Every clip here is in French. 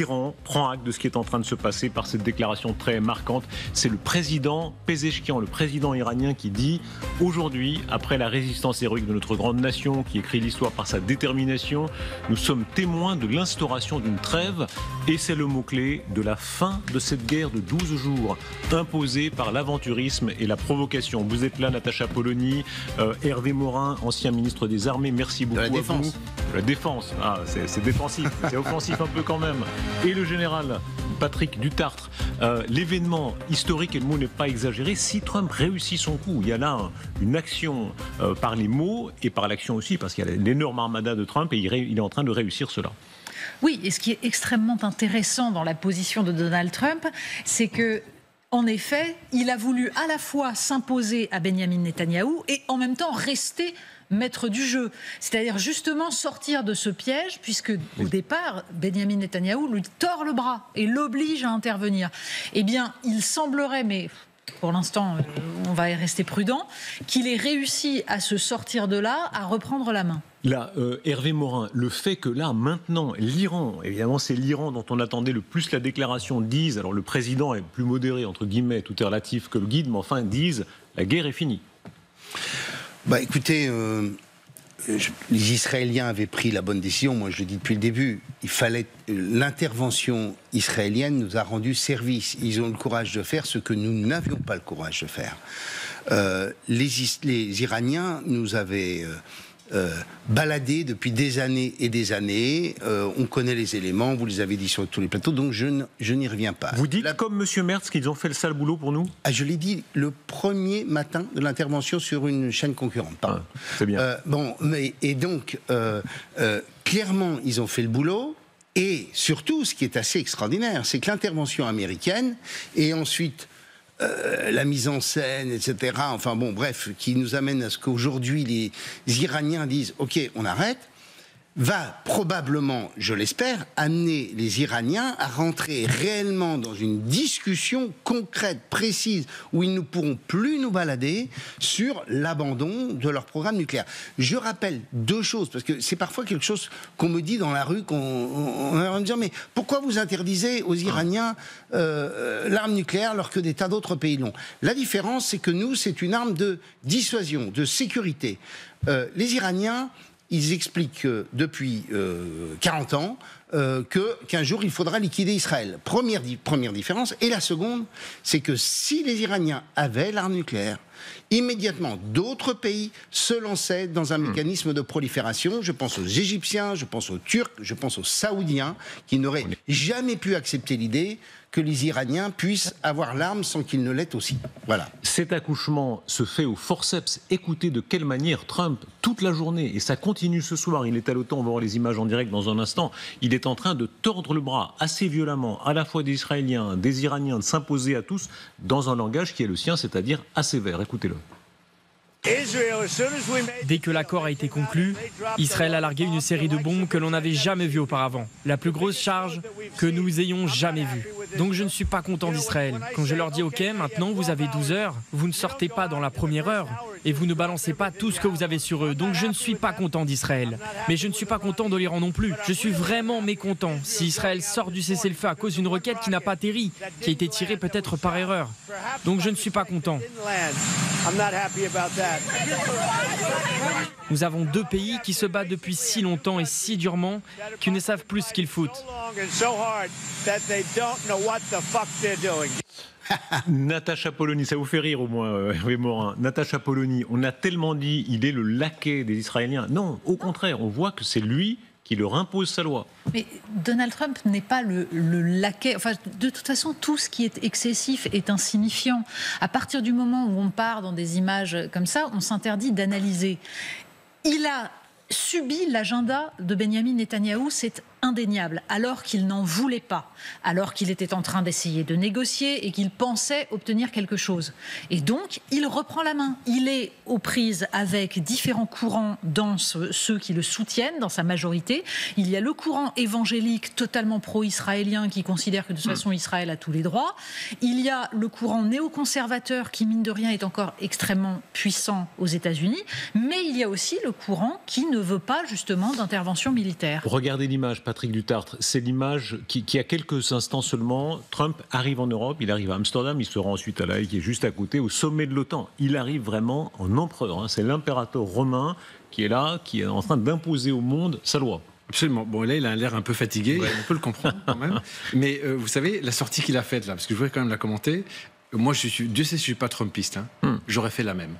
l'Iran prend acte de ce qui est en train de se passer par cette déclaration très marquante. C'est le président Pezeshkian, le président iranien, qui dit aujourd'hui, après la résistance héroïque de notre grande nation, qui écrit l'histoire par sa détermination, nous sommes témoins de l'instauration d'une trêve et c'est le mot-clé de la fin de cette guerre de 12 jours imposée par l'aventurisme et la provocation. Vous êtes là, Natacha Polony, Hervé Morin, ancien ministre des Armées, merci beaucoup à vous. De la défense, c'est défensif, c'est offensif un peu quand même. Et le général Patrick Dutartre, l'événement historique, et le mot n'est pas exagéré, si Trump réussit son coup, il y a là une action par les mots et par l'action aussi, parce qu'il y a l'énorme armada de Trump et il est en train de réussir cela. Oui, et ce qui est extrêmement intéressant dans la position de Donald Trump, c'est que en effet, il a voulu à la fois s'imposer à Benyamin Netanyahou et en même temps rester maître du jeu. C'est-à-dire justement sortir de ce piège, puisque au départ, Benyamin Netanyahou lui tord le bras et l'oblige à intervenir. Eh bien, il semblerait, mais pour l'instant, on va rester prudent, qu'il ait réussi à se sortir de là, à reprendre la main. Là, Hervé Morin, le fait que là, maintenant, l'Iran, évidemment c'est l'Iran dont on attendait le plus la déclaration, disent, alors le président est plus modéré, entre guillemets, tout est relatif que le guide, mais enfin, disent, la guerre est finie. Écoutez, les Israéliens avaient pris la bonne décision, moi je le dis depuis le début, l'intervention israélienne nous a rendu service, ils ont le courage de faire ce que nous n'avions pas le courage de faire. Les Iraniens nous avaient baladé depuis des années et des années. On connaît les éléments, vous les avez dit sur tous les plateaux, donc je n'y reviens pas. Vous dites, comme M. Merz, qu'ils ont fait le sale boulot pour nous ? Je l'ai dit le premier matin de l'intervention sur une chaîne concurrente. C'est bien. Clairement, ils ont fait le boulot. Et surtout, ce qui est assez extraordinaire, c'est que l'intervention américaine et ensuite la mise en scène, etc. Enfin bon, bref, qui nous amène à ce qu'aujourd'hui les Iraniens disent « Ok, on arrête », va probablement, je l'espère, amener les Iraniens à rentrer réellement dans une discussion concrète, précise, où ils ne pourront plus nous balader sur l'abandon de leur programme nucléaire. Je rappelle deux choses, parce que c'est parfois quelque chose qu'on me dit dans la rue, on va me dire, mais pourquoi vous interdisez aux Iraniens l'arme nucléaire alors que des tas d'autres pays l'ont ? La différence, c'est que nous, c'est une arme de dissuasion, de sécurité. Les Iraniens, ils expliquent depuis 40 ans qu'un jour il faudra liquider Israël. Première différence. Et la seconde, c'est que si les Iraniens avaient l'arme nucléaire, immédiatement d'autres pays se lançaient dans un mécanisme de prolifération. Je pense aux Égyptiens, je pense aux Turcs, je pense aux Saoudiens, qui n'auraient jamais pu accepter l'idée que les Iraniens puissent avoir l'arme sans qu'ils ne l'aient aussi. Voilà. Cet accouchement se fait au forceps. Écoutez de quelle manière Trump, toute la journée, et ça continue ce soir, il est à l'OTAN, on va voir les images en direct dans un instant, il est en train de tordre le bras assez violemment, à la fois des Israéliens, des Iraniens, de s'imposer à tous dans un langage qui est le sien, c'est-à-dire assez vert. Écoutez-le. Dès que l'accord a été conclu, Israël a largué une série de bombes que l'on n'avait jamais vues auparavant. La plus grosse charge que nous ayons jamais vue. Donc je ne suis pas content d'Israël. Quand je leur dis OK, maintenant vous avez 12 heures, vous ne sortez pas dans la première heure et vous ne balancez pas tout ce que vous avez sur eux. Donc je ne suis pas content d'Israël. Mais je ne suis pas content de l'Iran non plus. Je suis vraiment mécontent si Israël sort du cessez-le-feu à cause d'une roquette qui n'a pas atterri, qui a été tirée peut-être par erreur. Donc je ne suis pas content. Nous avons deux pays qui se battent depuis si longtemps et si durement qu'ils ne savent plus ce qu'ils foutent. Natacha Polony, ça vous fait rire au moins, Hervé Morin. Natacha Polony, on a tellement dit il est le laquais des Israéliens. Non, au contraire, on voit que c'est lui qui leur impose sa loi. Mais Donald Trump n'est pas le laquais. Enfin, de toute façon, tout ce qui est excessif est insignifiant. À partir du moment où on part dans des images comme ça, on s'interdit d'analyser. Il a subi l'agenda de Benyamin Netanyahou, c'est indéniable, alors qu'il n'en voulait pas, alors qu'il était en train d'essayer de négocier et qu'il pensait obtenir quelque chose. Et donc, il reprend la main. Il est aux prises avec différents courants dans ceux qui le soutiennent, dans sa majorité. Il y a le courant évangélique totalement pro-israélien qui considère que de toute façon Israël a tous les droits. Il y a le courant néoconservateur qui, mine de rien, est encore extrêmement puissant aux États-Unis. Mais il y a aussi le courant qui ne veut pas justement d'intervention militaire. Regardez l'image, Patrick Dutartre, c'est l'image qui a quelques instants seulement, Trump arrive en Europe, il arrive à Amsterdam, il se rend ensuite à La Haye qui est juste à côté, au sommet de l'OTAN. Il arrive vraiment en empereur, hein. C'est l'impérateur romain qui est là, qui est en train d'imposer au monde sa loi. Absolument. Bon, là, il a l'air un peu fatigué, on peut le comprendre quand même. Mais vous savez, la sortie qu'il a faite là, parce que je voudrais quand même la commenter, moi, Dieu sait que je ne suis pas trumpiste, hein. J'aurais fait la même.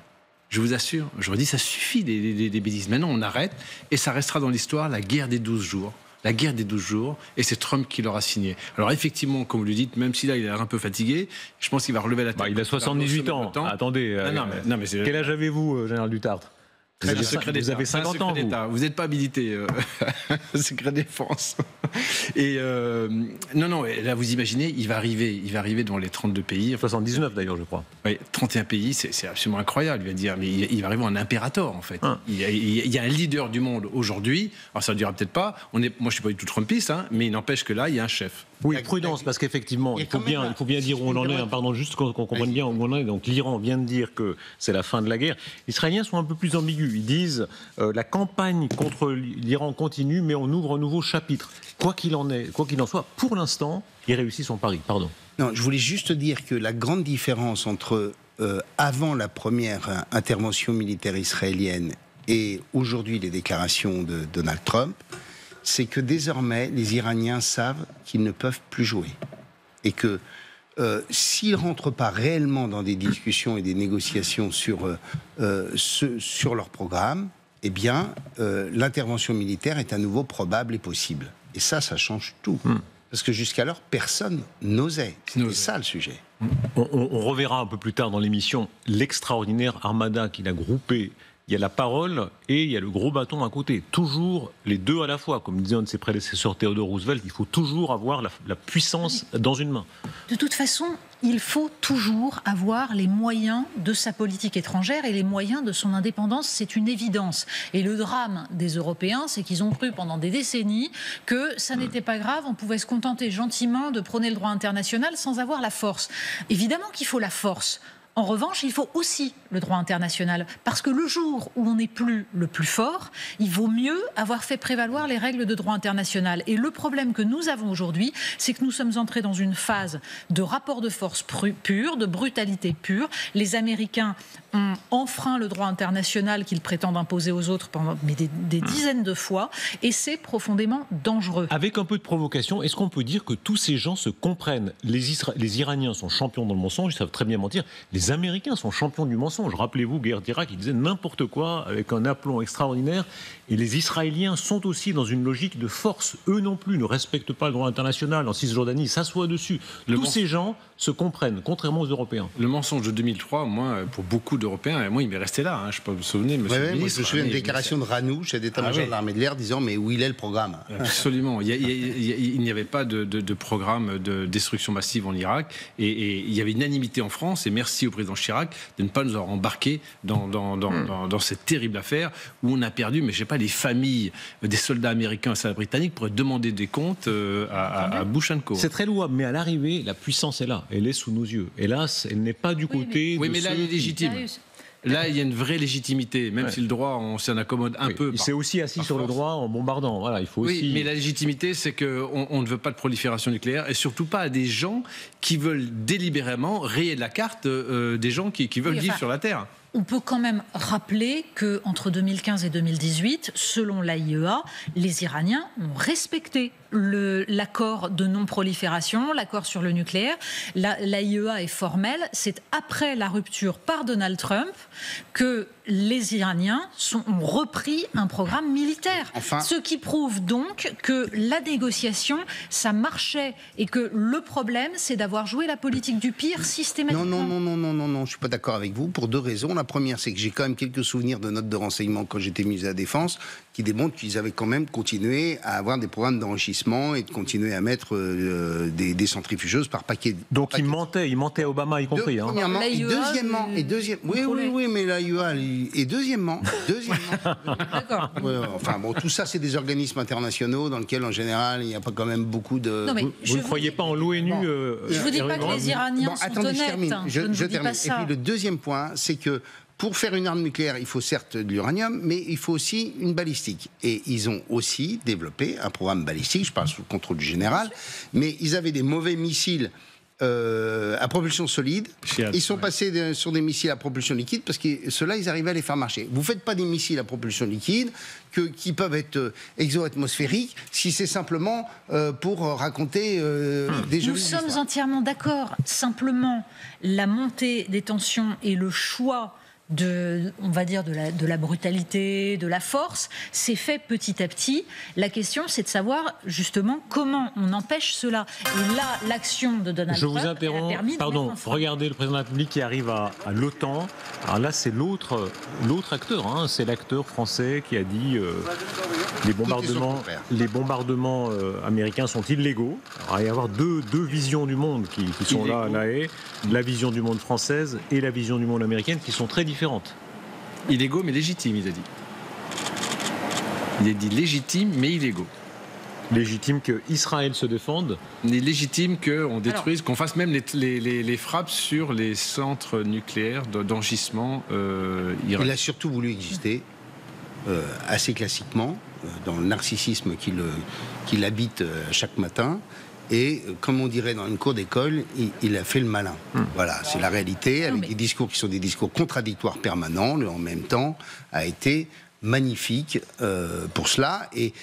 Je vous assure, j'aurais dit ça suffit des bêtises. Maintenant, on arrête et ça restera dans l'histoire la guerre des 12 jours. La guerre des 12 jours, et c'est Trump qui l'aura signé. Alors effectivement, comme vous le dites, même si là il a l'air un peu fatigué, je pense qu'il va relever la tête. Il a 78 ans. Attendez, quel âge avez-vous, général Dutartre? Vous avez 50 ans, vous n'êtes pas habilité, secret défense. Et non, là vous imaginez, il va arriver dans les 32 pays. 79 d'ailleurs, je crois. Oui, 31 pays, c'est absolument incroyable. Il va dire, mais il va arriver en impérator en fait. Il y a un leader du monde aujourd'hui. Alors ça ne dira peut-être pas. Moi, je suis pas du tout trumpiste, hein, mais il n'empêche que là, il y a un chef. Oui, prudence, parce qu'effectivement, il faut bien dire où on en est. Pardon, juste qu'on comprenne bien où on en est. Donc l'Iran vient de dire que c'est la fin de la guerre. Les Israéliens sont un peu plus ambigus. Ils disent la campagne contre l'Iran continue, mais on ouvre un nouveau chapitre. Quoi qu'il en soit, pour l'instant, il réussit son pari. Pardon. Non, je voulais juste dire que la grande différence entre avant la première intervention militaire israélienne et aujourd'hui les déclarations de Donald Trump, c'est que désormais, les Iraniens savent qu'ils ne peuvent plus jouer. Et que s'ils ne rentrent pas réellement dans des discussions et des négociations sur leur programme, eh bien, l'intervention militaire est à nouveau probable et possible. Et ça change tout. Parce que jusqu'alors, personne n'osait. C'était ça le sujet. On reverra un peu plus tard dans l'émission l'extraordinaire armada qu'il a groupé. Il y a la parole et il y a le gros bâton à côté. Toujours les deux à la fois. Comme disait un de ses prédécesseurs, Theodore Roosevelt, il faut toujours avoir la puissance dans une main. De toute façon, il faut toujours avoir les moyens de sa politique étrangère et les moyens de son indépendance. C'est une évidence. Et le drame des Européens, c'est qu'ils ont cru pendant des décennies que ça n'était pas grave, on pouvait se contenter gentiment de prôner le droit international sans avoir la force. Évidemment qu'il faut la force. En revanche, il faut aussi le droit international, parce que le jour où on n'est plus le plus fort, il vaut mieux avoir fait prévaloir les règles de droit international. Et le problème que nous avons aujourd'hui, c'est que nous sommes entrés dans une phase de rapport de force pur, de brutalité pure. Les Américains ont enfreint le droit international qu'ils prétendent imposer aux autres pendant des dizaines de fois, et c'est profondément dangereux. Avec un peu de provocation, est-ce qu'on peut dire que tous ces gens se comprennent? Les Iraniens sont champions dans le mensonge, ils savent très bien mentir. Les Américains sont champions du mensonge. Rappelez-vous, guerre d'Irak, ils disaient n'importe quoi avec un aplomb extraordinaire. Et les Israéliens sont aussi dans une logique de force. Eux non plus ne respectent pas le droit international. En Cisjordanie, ils s'assoient dessus. Tous ces gens se comprennent, contrairement aux Européens. Le mensonge de 2003, moi, pour beaucoup d'Européens, moi, il m'est resté là. Je ne sais pas vous vous souvenez, monsieur le ministre. Moi, je me souviens d'une déclaration de Ranou, chef d'état-major de l'armée de l'air, disant mais où il est le programme? Absolument. Il n'y avait pas de programme de destruction massive en Irak. Et il y avait une unanimité en France, et merci au président Chirac de ne pas nous avoir embarqués dans cette terrible affaire où on a perdu, mais je ne sais pas, les familles des soldats américains et soldats britanniques pourraient demander des comptes à Bush & Co. C'est très louable, mais à l'arrivée, la puissance est là. Elle est sous nos yeux. Hélas, elle n'est pas du côté... Oui, mais là, elle est légitime. Là, il y a une vraie légitimité, même si le droit, on s'en accommode un peu. Il s'est aussi assis sur le droit en bombardant. Voilà, il faut aussi... mais la légitimité, c'est qu'on ne veut pas de prolifération nucléaire, et surtout pas à des gens qui veulent délibérément rayer de la carte des gens qui veulent vivre sur la Terre. On peut quand même rappeler qu'entre 2015 et 2018, selon l'AIEA, les Iraniens ont respecté l'accord de non-prolifération, l'accord sur le nucléaire. L'AIEA est formelle. C'est après la rupture par Donald Trump que les Iraniens ont repris un programme militaire. Ce qui prouve donc que la négociation, ça marchait et que le problème, c'est d'avoir joué la politique du pire systématiquement. Non, je ne suis pas d'accord avec vous pour deux raisons. La première, c'est que j'ai quand même quelques souvenirs de notes de renseignement quand j'étais ministre de la Défense qui démontrent qu'ils avaient quand même continué à avoir des programmes d'enrichissement et de continuer à mettre des centrifugeuses par paquet. Donc ils mentaient à Obama y compris. Premièrement, oui, mais l'AIEA, et deuxièmement, d'accord. Enfin bon, tout ça, c'est des organismes internationaux dans lesquels, en général, il n'y a pas quand même beaucoup de... Non, mais vous ne croyez pas en l'ONU Je ne vous dis pas que les Iraniens sont honnêtes. Je termine. Et puis le deuxième point, c'est que pour faire une arme nucléaire, il faut certes de l'uranium, mais il faut aussi une balistique. Et ils ont aussi développé un programme balistique, je parle sous le contrôle du général, mais ils avaient des mauvais missiles à propulsion solide. Ils sont passés sur des missiles à propulsion liquide parce que ceux-là, ils arrivaient à les faire marcher. Vous ne faites pas des missiles à propulsion liquide qui peuvent être exo-atmosphériques si c'est simplement pour raconter des jeux. Nous sommes entièrement d'accord. Simplement, la montée des tensions et le choix on va dire de la brutalité, de la force, c'est fait petit à petit. La question, c'est de savoir justement comment on empêche cela. Et là, l'action de Donald Trump vous interromps. a permis Pardon, de regardez le président de la République qui arrive à l'OTAN. Alors là, c'est l'autre acteur. Hein. C'est l'acteur français qui a dit les bombardements américains sont illégaux. Alors, il va y avoir deux visions du monde qui sont là à La Haye. La vision du monde française et la vision du monde américaine qui sont très différentes. Illégaux mais légitimes, il a dit. Il a dit légitime mais illégaux. Légitime qu'Israël se défende. Il est légitime qu'on détruise, qu'on fasse même les frappes sur les centres nucléaires d'enrichissement iraniens. Il a surtout voulu exister assez classiquement, dans le narcissisme qu'il habite chaque matin. Et comme on dirait dans une cour d'école, il a fait le malin. Voilà, c'est la réalité, avec des discours qui sont des discours contradictoires permanents, mais en même temps a été magnifique pour cela. Et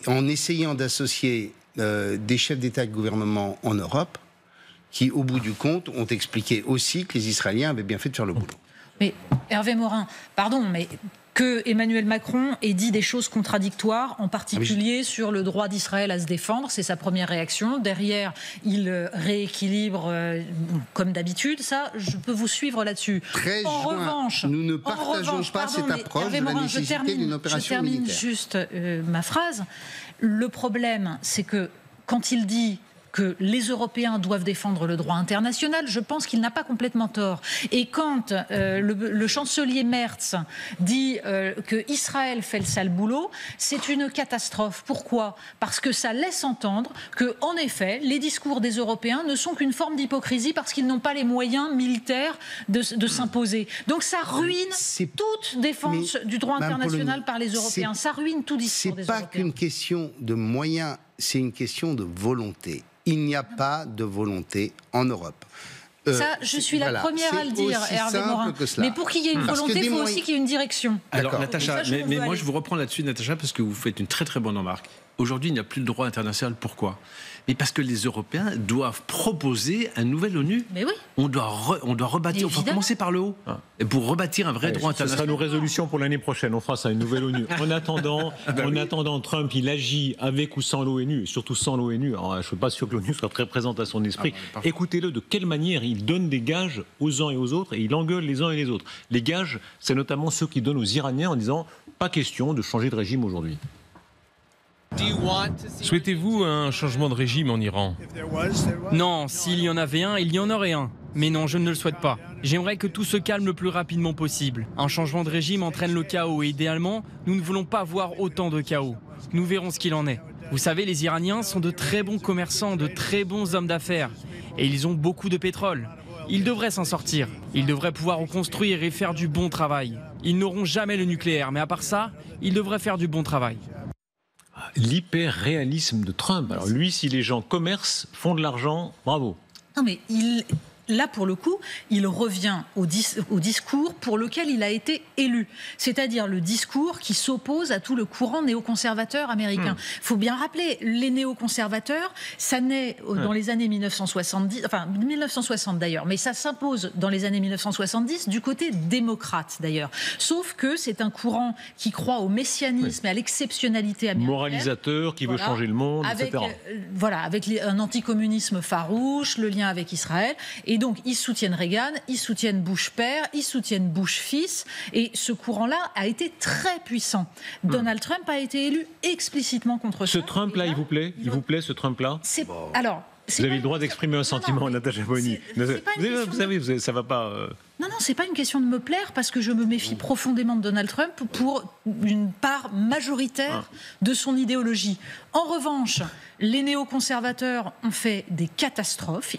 en essayant d'associer des chefs d'État et de gouvernement en Europe, qui au bout du compte ont expliqué aussi que les Israéliens avaient bien fait de faire le boulot. Mais Hervé Morin, pardon, mais que Emmanuel Macron ait dit des choses contradictoires, en particulier sur le droit d'Israël à se défendre, c'est sa première réaction. Derrière, il rééquilibre comme d'habitude. Ça, je peux vous suivre là-dessus. En revanche, nous ne partageons pas cette approche de la nécessité d'une opération militaire. Je termine juste ma phrase. Le problème, c'est que quand il dit que les Européens doivent défendre le droit international, je pense qu'il n'a pas complètement tort. Et quand le chancelier Merz dit que Israël fait le sale boulot, c'est une catastrophe. Pourquoi ? Parce que ça laisse entendre que, en effet, les discours des Européens ne sont qu'une forme d'hypocrisie parce qu'ils n'ont pas les moyens militaires de s'imposer. Donc ça ruine toute défense du droit international par les Européens. Ça ruine tout discours des Européens. C'est pas qu'une question de moyens, c'est une question de volonté. Il n'y a pas de volonté en Europe. Ça, je suis la première à le dire, Hervé Morin. Mais pour qu'il y ait une volonté, il faut aussi qu'il y ait une direction. Alors, Natacha, mais moi je vous reprends là-dessus, Natacha, parce que vous faites une très très bonne remarque. Aujourd'hui, il n'y a plus de droit international. Pourquoi ? Mais parce que les Européens doivent proposer un nouvel ONU. Mais oui. On doit rebâtir, on va commencer par le haut. Et pour rebâtir un vrai droit international. Ce sera nos résolutions pour l'année prochaine. On fera ça, une nouvelle ONU. En attendant, Trump, il agit avec ou sans l'ONU, et surtout sans l'ONU. Alors, je ne suis pas sûr que l'ONU soit très présente à son esprit. Écoutez-le, de quelle manière il donne des gages aux uns et aux autres, et il engueule les uns et les autres. Les gages, c'est notamment ceux qu'il donne aux Iraniens en disant « pas question de changer de régime aujourd'hui ». Souhaitez-vous un changement de régime en Iran ? Non, s'il y en avait un, il y en aurait un. Mais non, je ne le souhaite pas. J'aimerais que tout se calme le plus rapidement possible. Un changement de régime entraîne le chaos et idéalement, nous ne voulons pas voir autant de chaos. Nous verrons ce qu'il en est. Vous savez, les Iraniens sont de très bons commerçants, de très bons hommes d'affaires. Et ils ont beaucoup de pétrole. Ils devraient s'en sortir. Ils devraient pouvoir reconstruire et faire du bon travail. Ils n'auront jamais le nucléaire, mais à part ça, ils devraient faire du bon travail. L'hyper-réalisme de Trump. Alors lui, si les gens commercent, font de l'argent, bravo. Non mais là, pour le coup, il revient au discours pour lequel il a été élu. C'est-à-dire le discours qui s'oppose à tout le courant néoconservateur américain. Il faut bien rappeler, les néoconservateurs, ça naît dans les années 1970, enfin 1960 d'ailleurs, mais ça s'impose dans les années 1970 du côté démocrate d'ailleurs. Sauf que c'est un courant qui croit au messianisme et à l'exceptionnalité américaine. Moralisateur, qui veut changer le monde, etc. Avec un anticommunisme farouche, le lien avec Israël. Et donc, ils soutiennent Reagan, ils soutiennent Bush père, ils soutiennent Bush fils. Et ce courant-là a été très puissant. Donald Trump a été élu explicitement contre ça. Ce Trump-là, il vous plaît ? Il vous plaît, ce Trump-là ? Alors, vous avez le droit d'exprimer un sentiment, Natacha Boni. Vous savez, ça ne va pas... Non, c'est pas une question de me plaire, parce que je me méfie profondément de Donald Trump pour une part majoritaire de son idéologie. En revanche, les néoconservateurs ont fait des catastrophes.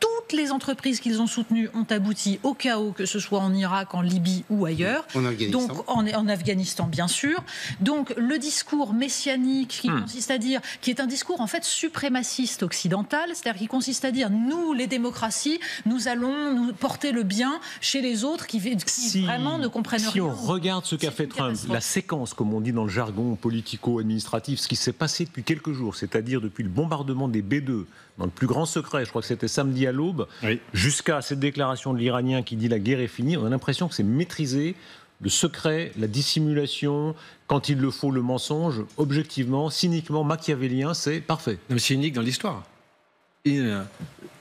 Toutes toutes les entreprises qu'ils ont soutenues ont abouti au chaos, que ce soit en Irak, en Libye ou ailleurs. En Afghanistan. Donc, en Afghanistan, bien sûr. Donc, le discours messianique qui consiste à dire, qui est un discours en fait suprémaciste occidental, c'est-à-dire qui consiste à dire, nous, les démocraties, nous allons nous porter le bien chez les autres qui vraiment ne comprennent rien. Si on regarde ce qu'a fait Trump, la séquence, comme on dit dans le jargon politico-administratif, ce qui s'est passé depuis quelques jours, c'est-à-dire depuis le bombardement des B-2, dans le plus grand secret, je crois que c'était samedi à l'aube, jusqu'à cette déclaration de l'Iranien qui dit la guerre est finie, on a l'impression que c'est maîtrisé, le secret, la dissimulation, quand il le faut, le mensonge, objectivement, cyniquement, machiavélien, c'est parfait. C'est unique dans l'histoire.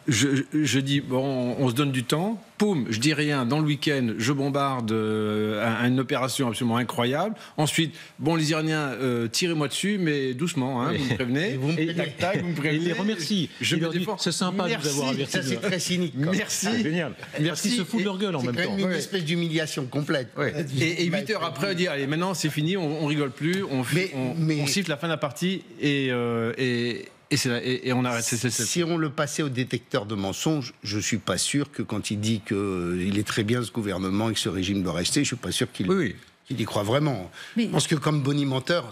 Je dis, bon, on se donne du temps, poum, je dis rien, dans le week-end, je bombarde une opération absolument incroyable. Ensuite, bon, les Iraniens, tirez-moi dessus, mais doucement, hein, vous me prévenez. Vous me prévenez. Il les remercie. Je me dis, défends. c'est sympa de vous avoir averti. Ça, c'est très cynique. Quoi. Merci. C'est génial. Merci, se fout de leur gueule en même temps. C'est une espèce d'humiliation complète. Et 8 heures après, on dit, allez, maintenant, c'est fini, on rigole plus, on siffle la fin de la partie et on arrête. Si on le passait au détecteur de mensonges, je ne suis pas sûr que quand il dit qu'il est très bien ce gouvernement et que ce régime doit rester, je ne suis pas sûr qu'il y croit vraiment. Je pense que comme bonimenteur,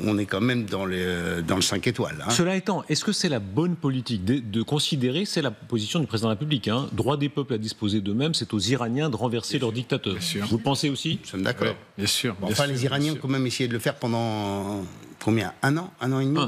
on est quand même dans le 5 étoiles. Hein. Cela étant, est-ce que c'est la bonne politique de considérer, c'est la position du président de la République, hein, droit des peuples à disposer d'eux-mêmes, c'est aux Iraniens de renverser leur dictateur. Vous le pensez aussi ? Nous sommes d'accord. Bien sûr. Les Iraniens ont quand même essayé de le faire pendant combien ? Un an et demi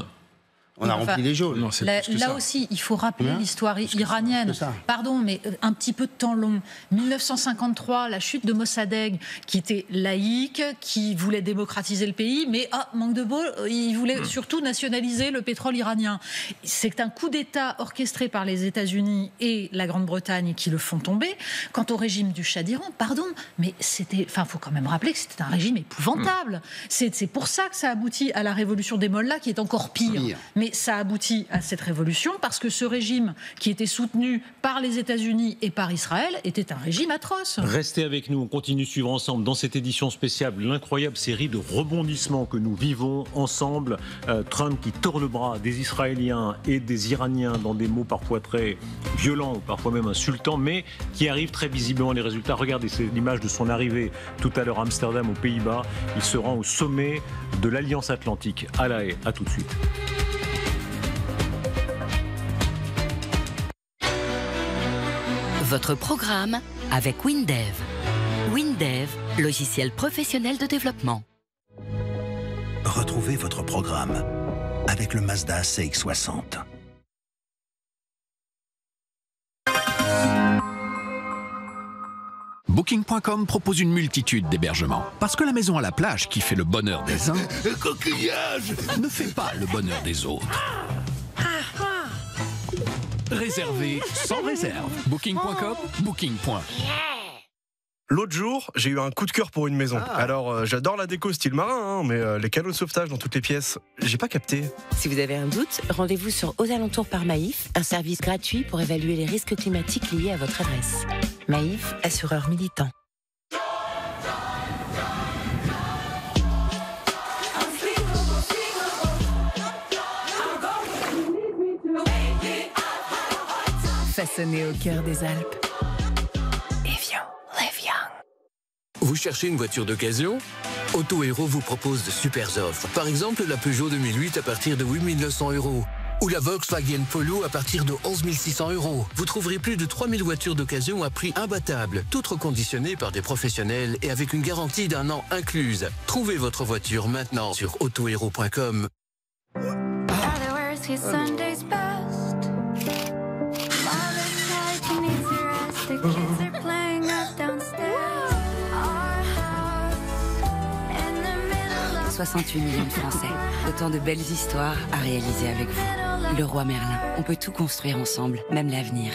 On a rempli les jaunes. Non, là aussi, il faut rappeler l'histoire iranienne. Pardon, mais un petit peu de temps long. 1953, la chute de Mossadegh, qui était laïque, qui voulait démocratiser le pays, mais manque de bol, il voulait surtout nationaliser le pétrole iranien. C'est un coup d'État orchestré par les États-Unis et la Grande-Bretagne qui le font tomber. Quant au régime du Shah d'Iran, pardon, mais faut quand même rappeler que c'était un régime épouvantable. C'est pour ça que ça aboutit à la révolution des mollahs, qui est encore pire. Mais ça aboutit à cette révolution parce que ce régime qui était soutenu par les États-Unis et par Israël était un régime atroce. Restez avec nous, on continue de suivre ensemble dans cette édition spéciale l'incroyable série de rebondissements que nous vivons ensemble. Trump qui tord le bras des Israéliens et des Iraniens dans des mots parfois très violents ou parfois même insultants, mais qui arrive très visiblement les résultats. Regardez, c'est l'image de son arrivée tout à l'heure à Amsterdam, aux Pays-Bas. Il se rend au sommet de l'Alliance Atlantique à La Haye. À tout de suite. Votre programme avec Windev. Windev, logiciel professionnel de développement. Retrouvez votre programme avec le Mazda CX-60. Booking.com propose une multitude d'hébergements. Parce que la maison à la plage qui fait le bonheur des uns ne fait pas le bonheur des autres. Réservé sans réserve. Booking.com, Booking. L'autre jour, j'ai eu un coup de cœur pour une maison. Alors, j'adore la déco style marin, mais les canaux de sauvetage dans toutes les pièces, j'ai pas capté. Si vous avez un doute, rendez-vous sur Aux Alentours par Maïf, un service gratuit pour évaluer les risques climatiques liés à votre adresse. Maïf, assureur militant. Façonné au cœur des Alpes. Evian, live young. Vous cherchez une voiture d'occasion ? Auto Héros vous propose de super offres. Par exemple, la Peugeot 2008 à partir de 8 900 € ou la Volkswagen Polo à partir de 11 600 €. Vous trouverez plus de 3000 voitures d'occasion à prix imbattable, toutes reconditionnées par des professionnels et avec une garantie d'1 an incluse. Trouvez votre voiture maintenant sur autohero.com. « 68 millions de Français. Autant de belles histoires à réaliser avec vous. Le Roi Merlin. On peut tout construire ensemble, même l'avenir.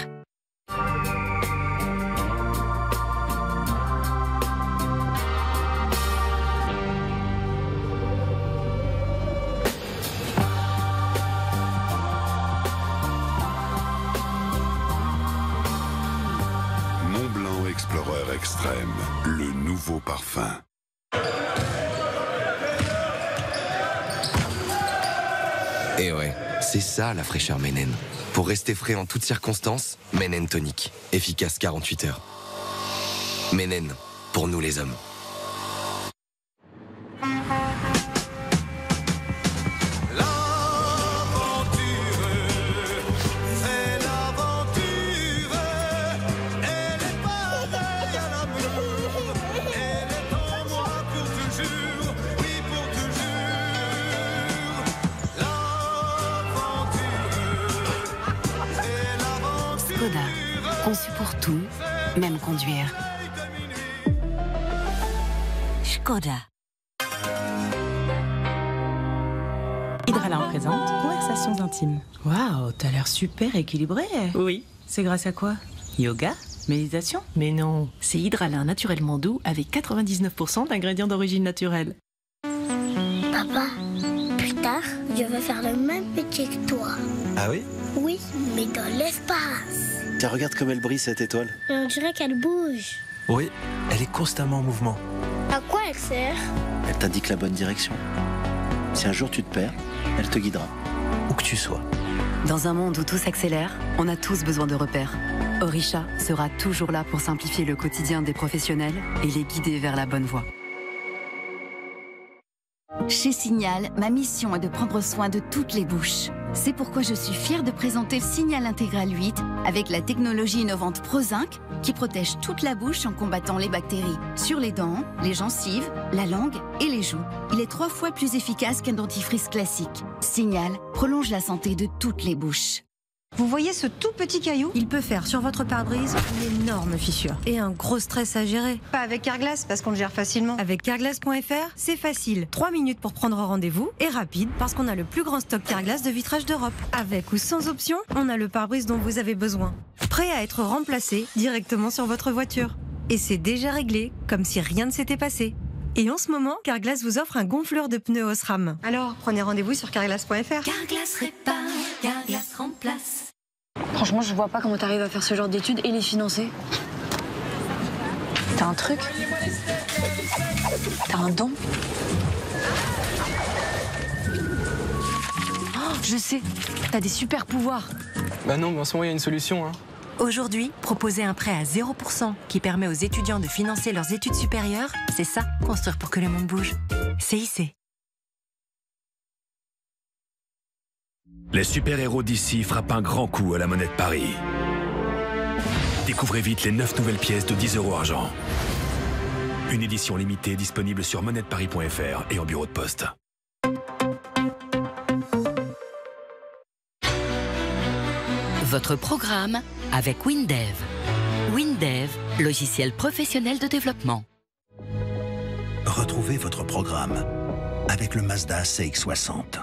Montblanc Explorer Extrême, le nouveau parfum. Et ouais, c'est ça la fraîcheur Ménène. Pour rester frais en toutes circonstances, Menen Tonic. Efficace 48 heures. Menen, pour nous les hommes. Skoda, conçu pour tout, même conduire. Skoda. Hydralin présente Conversations intimes. Waouh, t'as l'air super équilibré. Oui, c'est grâce à quoi? Yoga? Méditation? Mais non, c'est Hydralin naturellement doux avec 99% d'ingrédients d'origine naturelle. Papa, plus tard, je veux faire le même métier que toi. Ah oui? Oui, mais dans l'espace. Tiens, regarde comme elle brille cette étoile. On dirait qu'elle bouge. Oui, elle est constamment en mouvement. À quoi elle sert? Elle t'indique la bonne direction. Si un jour tu te perds, elle te guidera. Où que tu sois. Dans un monde où tout s'accélère, on a tous besoin de repères. Orisha sera toujours là pour simplifier le quotidien des professionnels et les guider vers la bonne voie. Chez Signal, ma mission est de prendre soin de toutes les bouches. C'est pourquoi je suis fière de présenter le Signal Intégral 8 avec la technologie innovante ProZinc qui protège toute la bouche en combattant les bactéries sur les dents, les gencives, la langue et les joues. Il est 3 fois plus efficace qu'un dentifrice classique. Signal prolonge la santé de toutes les bouches. Vous voyez ce tout petit caillou? Il peut faire sur votre pare-brise une énorme fissure et un gros stress à gérer. Pas avec Carglass parce qu'on le gère facilement. Avec Carglass.fr, c'est facile. 3 minutes pour prendre rendez-vous et rapide parce qu'on a le plus grand stock Carglass de vitrage d'Europe. Avec ou sans option, on a le pare-brise dont vous avez besoin. Prêt à être remplacé directement sur votre voiture. Et c'est déjà réglé, comme si rien ne s'était passé. Et en ce moment, Carglass vous offre un gonfleur de pneus Osram. Alors, prenez rendez-vous sur Carglass.fr. Carglass répare, Carglass remplace. Franchement, je vois pas comment t'arrives à faire ce genre d'études et les financer. T'as un truc? T'as un don? Oh, je sais, t'as des super pouvoirs. Bah non, mais en ce moment, il y a une solution, hein. Aujourd'hui, proposer un prêt à 0% qui permet aux étudiants de financer leurs études supérieures, c'est ça, construire pour que le monde bouge. CIC. Les super-héros d'ici frappent un grand coup à la monnaie de Paris. Découvrez vite les 9 nouvelles pièces de 10 € argent. Une édition limitée disponible sur monnaiedeparis.fr et en bureau de poste. Votre programme avec Windev. Windev, logiciel professionnel de développement. Retrouvez votre programme avec le Mazda CX-60.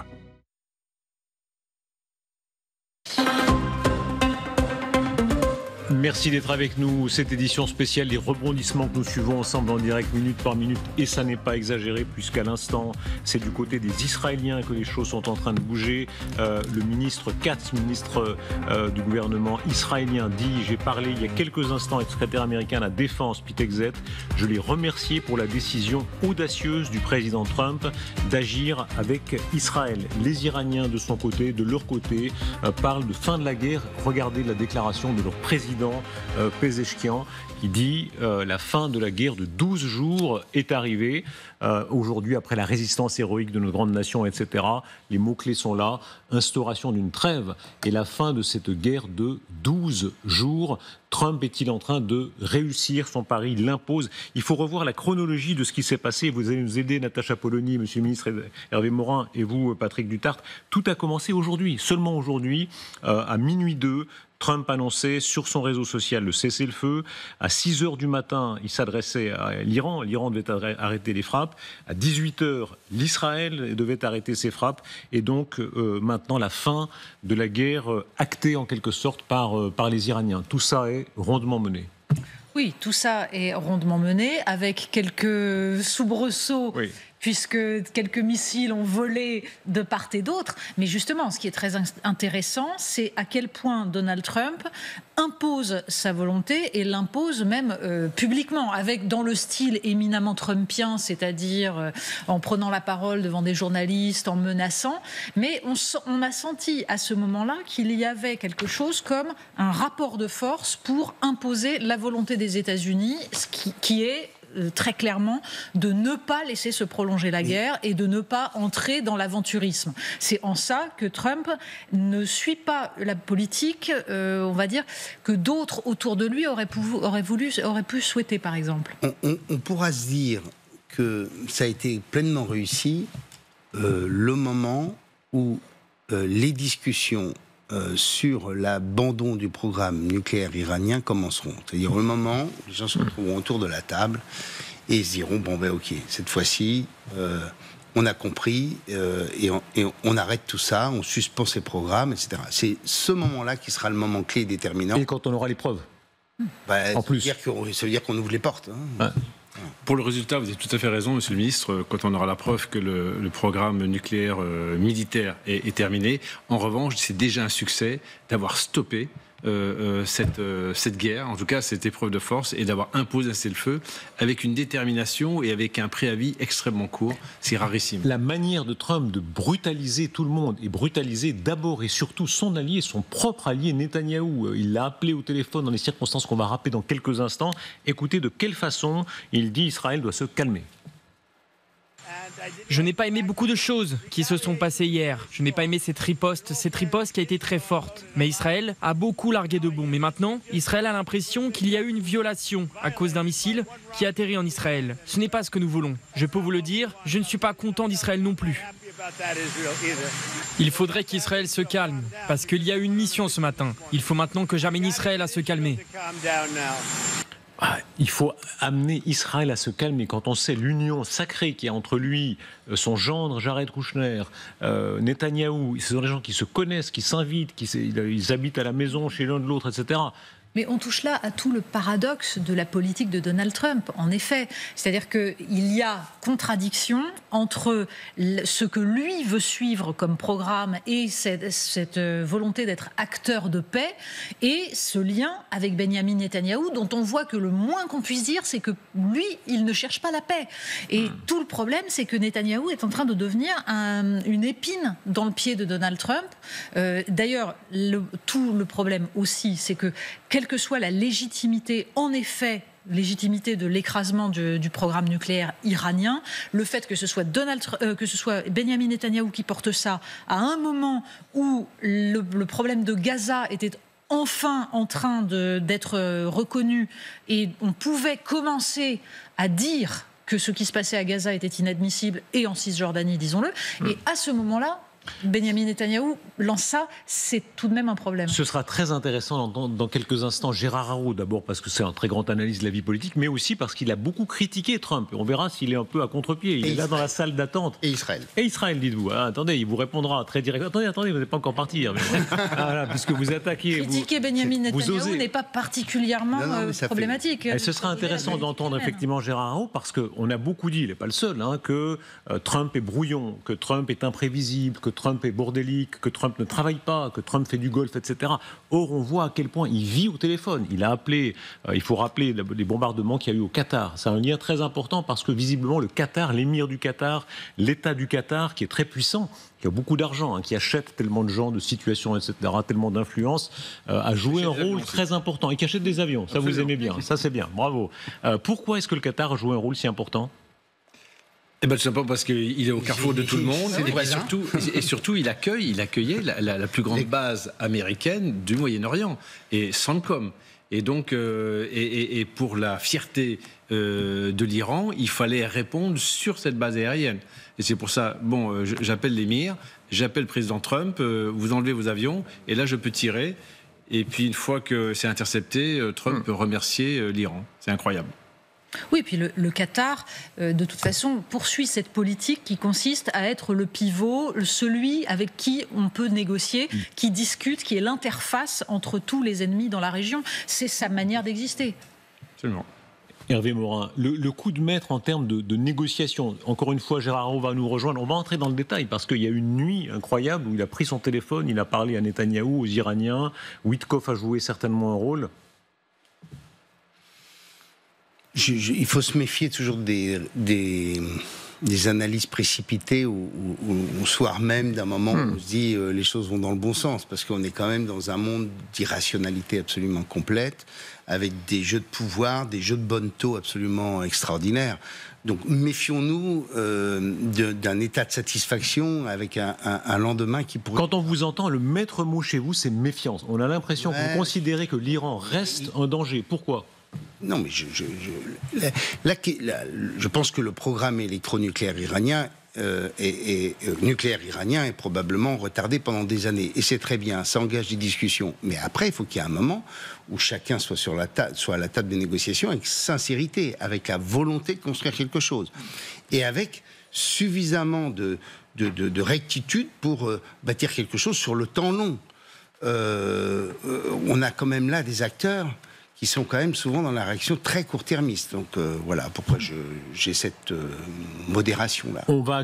Merci d'être avec nous. Cette édition spéciale des rebondissements que nous suivons ensemble en direct minute par minute. Et ça n'est pas exagéré puisqu'à l'instant, c'est du côté des Israéliens que les choses sont en train de bouger. Le ministre Katz, ministre du gouvernement israélien, dit, j'ai parlé il y a quelques instants avec le secrétaire américain à la Défense, Pete Hegseth. Je l'ai remercié pour la décision audacieuse du président Trump d'agir avec Israël. Les Iraniens, de son côté, de leur côté, parlent de fin de la guerre. Regardez la déclaration de leur président Pezeshkian qui dit la fin de la guerre de 12 jours est arrivée. Aujourd'hui, après la résistance héroïque de notre grande nation, etc., les mots-clés sont là. Instauration d'une trêve et la fin de cette guerre de 12 jours. Trump est-il en train de réussir son pari? Il l'impose. Il faut revoir la chronologie de ce qui s'est passé. Vous allez nous aider, Natacha Polony, Monsieur le ministre Hervé Morin et vous, Patrick Dutart. Tout a commencé aujourd'hui, seulement aujourd'hui, à minuit 2. Trump annonçait sur son réseau social le cessez-le-feu. À 6 h du matin, il s'adressait à l'Iran. L'Iran devait arrêter les frappes. À 18 h, l'Israël devait arrêter ses frappes. Et donc, maintenant, la fin de la guerre actée en quelque sorte par les Iraniens. Tout ça est rondement mené. Oui, tout ça est rondement mené avec quelques soubresauts. Oui. puisque quelques missiles ont volé de part et d'autre. Mais justement, ce qui est très intéressant, c'est à quel point Donald Trump impose sa volonté et l'impose même publiquement, avec dans le style éminemment trumpien, c'est-à-dire en prenant la parole devant des journalistes, en menaçant. Mais on a senti à ce moment-là qu'il y avait quelque chose comme un rapport de force pour imposer la volonté des États-Unis, qui est très clairement de ne pas laisser se prolonger la guerre et de ne pas entrer dans l'aventurisme. C'est en ça que Trump ne suit pas la politique, on va dire, que d'autres autour de lui auraient pu souhaiter, par exemple. On pourra se dire que ça a été pleinement réussi le moment où les discussions sur l'abandon du programme nucléaire iranien commenceront. C'est-à-dire le moment où les gens se retrouveront autour de la table et se diront, bon ben ok, cette fois-ci, on a compris et on arrête tout ça, on suspend ces programmes, etc. C'est ce moment-là qui sera le moment clé et déterminant. Et quand on aura les preuves. En plus. Ça veut dire qu'on ouvre les portes. Hein. Ouais. Pour le résultat, vous avez tout à fait raison, Monsieur le Ministre, quand on aura la preuve que le programme nucléaire militaire est terminé. En revanche, c'est déjà un succès d'avoir stoppé cette guerre, en tout cas cette épreuve de force, et d'avoir imposé un cessez-le-feu avec une détermination et avec un préavis extrêmement court. C'est rarissime. La manière de Trump de brutaliser tout le monde, et brutaliser d'abord et surtout son allié, son propre allié Netanyahou. Il l'a appelé au téléphone dans des circonstances qu'on va rappeler dans quelques instants. Écoutez de quelle façon il dit Israël doit se calmer. Je n'ai pas aimé beaucoup de choses qui se sont passées hier. Je n'ai pas aimé cette riposte qui a été très forte. Mais Israël a beaucoup largué de bombes. Et maintenant, Israël a l'impression qu'il y a eu une violation à cause d'un missile qui a atterri en Israël. Ce n'est pas ce que nous voulons. Je peux vous le dire, je ne suis pas content d'Israël non plus. Il faudrait qu'Israël se calme, parce qu'il y a eu une mission ce matin. Il faut maintenant que j'amène Israël à se calmer. Il faut amener Israël à se calmer. Quand on sait l'union sacrée qu'il y a entre lui, son gendre Jared Kushner, Netanyahou, ce sont des gens qui se connaissent, qui s'invitent, ils habitent à la maison chez l'un de l'autre, etc. Mais on touche là à tout le paradoxe de la politique de Donald Trump, en effet. C'est-à-dire qu'il y a contradiction entre ce que lui veut suivre comme programme et cette volonté d'être acteur de paix et ce lien avec Benyamin Netanyahou, dont on voit que le moins qu'on puisse dire, c'est que lui, il ne cherche pas la paix. Et tout le problème, c'est que Netanyahou est en train de devenir une épine dans le pied de Donald Trump. D'ailleurs, tout le problème aussi, c'est que quelle que soit la légitimité, en effet, légitimité de l'écrasement du programme nucléaire iranien, le fait que ce soit Benyamin Netanyahou qui porte ça, à un moment où le problème de Gaza était enfin en train d'être reconnu et on pouvait commencer à dire que ce qui se passait à Gaza était inadmissible et en Cisjordanie, disons-le, et à ce moment-là, Benyamin Netanyahou lance ça, c'est tout de même un problème. Ce sera très intéressant dans quelques instants. Gérard Haraud, d'abord parce que c'est un très grand analyste de la vie politique, mais aussi parce qu'il a beaucoup critiqué Trump. On verra s'il est un peu à contre-pied. Il est là dans la salle d'attente. Et Israël. Et Israël, dites-vous. Ah, attendez, il vous répondra très directement. Attendez, vous n'êtes pas encore parti. Voilà, puisque vous attaquez. Critiquer Benyamin Netanyahou n'est pas particulièrement problématique. Et ce sera intéressant d'entendre effectivement Gérard Haraud, parce qu'on a beaucoup dit, il n'est pas le seul, que Trump est brouillon, que Trump est imprévisible, que Trump est bordélique, que Trump ne travaille pas, que Trump fait du golf, etc. Or, on voit à quel point il vit au téléphone. Il a appelé, il faut rappeler les bombardements qu'il y a eu au Qatar. C'est un lien très important parce que visiblement le Qatar, l'émir du Qatar, l'État du Qatar, qui est très puissant, qui a beaucoup d'argent, qui achète tellement de gens, de situations, etc., tellement d'influence, a joué un rôle très important. Et qui achète des avions, ça vous aimez bien, ça c'est bien, bravo. Pourquoi est-ce que le Qatar a joué un rôle si important ? Eh bien, tout simplement parce qu'il est au carrefour de tout le monde et surtout il accueillait la plus grande base américaine du Moyen-Orient et CENTCOM. Et donc, et pour la fierté de l'Iran, il fallait répondre sur cette base aérienne. Et c'est pour ça, j'appelle l'émir, j'appelle le président Trump, vous enlevez vos avions, et là je peux tirer. Et puis une fois que c'est intercepté, Trump peut remercier l'Iran. C'est incroyable. Oui, puis le Qatar, de toute façon, poursuit cette politique qui consiste à être le pivot, celui avec qui on peut négocier, qui discute, qui est l'interface entre tous les ennemis dans la région. C'est sa manière d'exister. Absolument. Hervé Morin, le coup de maître en termes de négociation, encore une fois, Gérard Araud va nous rejoindre, on va entrer dans le détail, parce qu'il y a une nuit incroyable où il a pris son téléphone, il a parlé à Netanyahou, aux Iraniens, Witkoff a joué certainement un rôle. Il faut se méfier toujours des analyses précipitées au soir même d'un moment où on se dit les choses vont dans le bon sens, parce qu'on est quand même dans un monde d'irrationalité absolument complète, avec des jeux de pouvoir, des jeux de bonne taux absolument extraordinaires. Donc méfions-nous d'un état de satisfaction avec un lendemain qui pourrait... Quand on vous entend, le maître mot chez vous, c'est méfiance. On a l'impression que vous considérez que l'Iran reste un danger. Pourquoi ? Non, mais je pense que le programme électronucléaire iranien nucléaire iranien est probablement retardé pendant des années. Et c'est très bien, ça engage des discussions. Mais après, il faut qu'il y ait un moment où chacun soit à la table des négociations avec sincérité, avec la volonté de construire quelque chose. Et avec suffisamment de rectitude pour bâtir quelque chose sur le temps long. On a quand même là des acteurs qui sont quand même souvent dans la réaction très court-termiste. Donc voilà pourquoi j'ai cette modération-là.